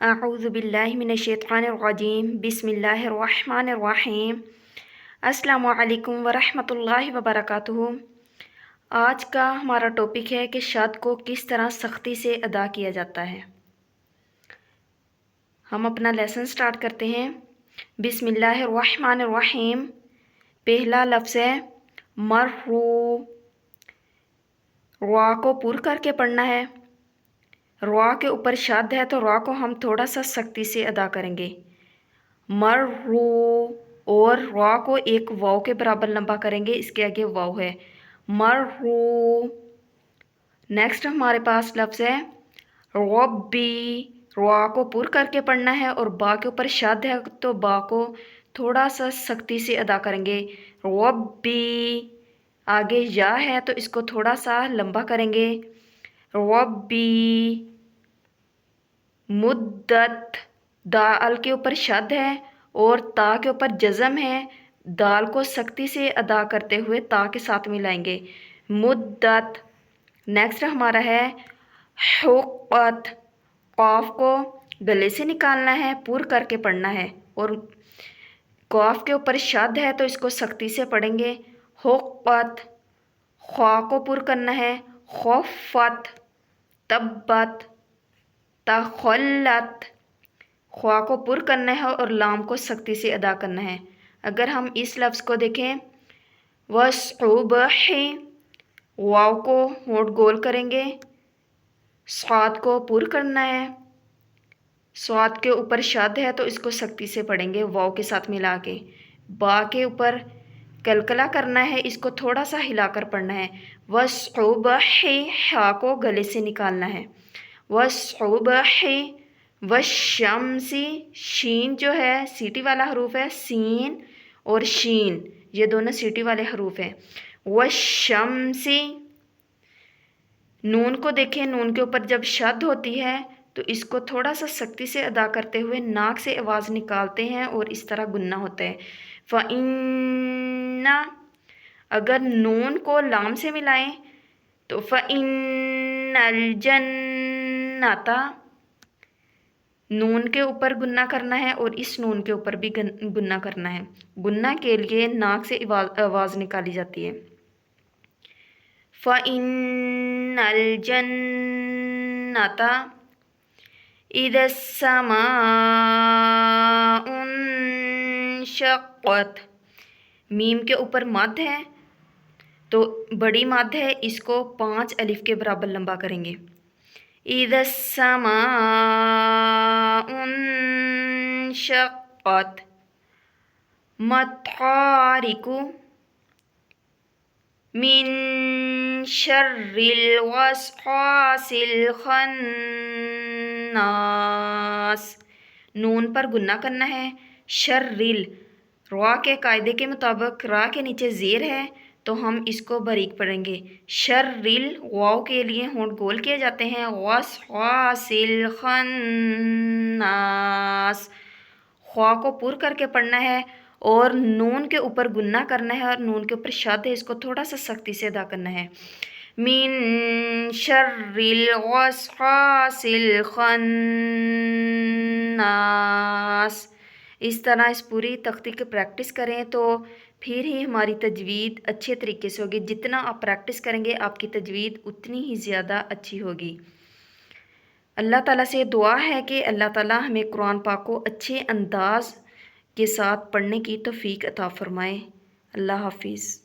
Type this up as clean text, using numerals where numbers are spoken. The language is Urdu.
اعوذ باللہ من الشیطان الرجیم بسم اللہ الرحمن الرحیم۔ السلام علیکم ورحمۃ اللہ وبرکاتہ۔ آج کا ہمارا ٹاپک ہے کہ شاد کو کس طرح سختی سے ادا کیا جاتا ہے۔ ہم اپنا لیسن سٹارٹ کرتے ہیں۔ بسم اللہ الرحمن الرحیم۔ پہلا لفظ ہے مرحو۔ را کو پر کر کے پڑھنا ہے۔ را کے اوپر شاد ہے تو را کو ہم تھوڑا سا سختی سے ادا کریں گے، مرحو، اور را کو ایک واو کے برابر لمبا کریں گے، اس کے آگے واو ہے، مرحو۔ نیکسٹ ہمارے پاس لفظ ہے ربی۔ را کو پر کر کے پڑھنا ہے اور با کے اوپر شاد ہے تو با کو تھوڑا سا سختی سے ادا کریں گے، ربی۔ آگے یا ہے تو اس کو تھوڑا سا لمبا کریں گے، ربی۔ مدت، دال کے اوپر شد ہے اور تا کے اوپر جزم ہے، دال کو سختی سے ادا کرتے ہوئے تا کے ساتھ ملائیں گے، مدت۔ نیکسٹ ہمارا ہے حقت۔ قاف کو گلے سے نکالنا ہے، پر کر کے پڑھنا ہے اور قاف کے اوپر شد ہے تو اس کو سختی سے پڑھیں گے، حقت۔ خوا کو پر کرنا ہے، خفت، تبت، تخلت۔ خوا کو پر کرنا ہے اور لام کو سختی سے ادا کرنا ہے۔ اگر ہم اس لفظ کو دیکھیں وَالصُّبْحِ، واو کو ہونٹ گول کریں گے، صاد کو پر کرنا ہے، صاد کے اوپر شد ہے تو اس کو سختی سے پڑھیں گے واو کے ساتھ ملا کے، با کے اوپر کلکلا کرنا ہے، اس کو تھوڑا سا ہلا کر پڑھنا ہے، وَالصُّبْحِ، ہا کو گلے سے نکالنا ہے، وَالصُّبْحِ وَالشَّمْسِ، شین جو ہے سیٹی والا حروف ہے، سین اور شین یہ دونوں سیٹی والے حروف ہیں، وَالشَّمْسِ۔ نون کو دیکھیں، نون کے اوپر جب شد ہوتی ہے تو اس کو تھوڑا سا سختی سے ادا کرتے ہوئے ناک سے آواز نکالتے ہیں اور اس طرح گننا ہوتا ہے، فَإِنَّ۔ اگر نون کو لام سے ملائیں تو فَإِنَّ الْجَنَّةَ، نون کے اوپر گننا کرنا ہے اور اس نون کے اوپر بھی گننا کرنا ہے، گننا کے لیے ناک سے آواز نکالی جاتی ہے، فَإِنَّ الْجَنَّةَ إِذَا السَّمَاءُ انشقت۔ میم کے اوپر مد ہے تو بڑی مد ہے، اس کو 5 الف کے برابر لمبا کریں گے، اِذَا السَّمَاءُ انشقت۔ مَطَارِقُ مِن شَرِّ الْوَسْوَاسِ الْخَنَّاسِ، نون پر گننا کرنا ہے، شرِّل، را کے قاعدے کے مطابق را کے نیچے زیر ہے تو ہم اس کو باریک پڑھیں گے، شرِّل، واو کے لیے ہونٹ گول کیے جاتے ہیں، وَسْوَاسِ الْخَنَّاسِ۔ خوا کو پر کر کے پڑھنا ہے اور نون کے اوپر گننا کرنا ہے اور نون کے اوپر شد ہے، اس کو تھوڑا سا سختی سے ادا کرنا ہے، من شر الوسواس الخناس۔ اس طرح اس پوری تختی کی پریکٹس کریں تو پھر ہی ہماری تجوید اچھے طریقے سے ہوگی، جتنا آپ پریکٹس کریں گے آپ کی تجوید اتنی ہی زیادہ اچھی ہوگی۔ اللہ تعالیٰ سے دعا ہے کہ اللہ تعالیٰ ہمیں قرآن پاک کو اچھے انداز کے ساتھ پڑھنے کی توفیق عطا فرمائے۔ اللہ حافظ۔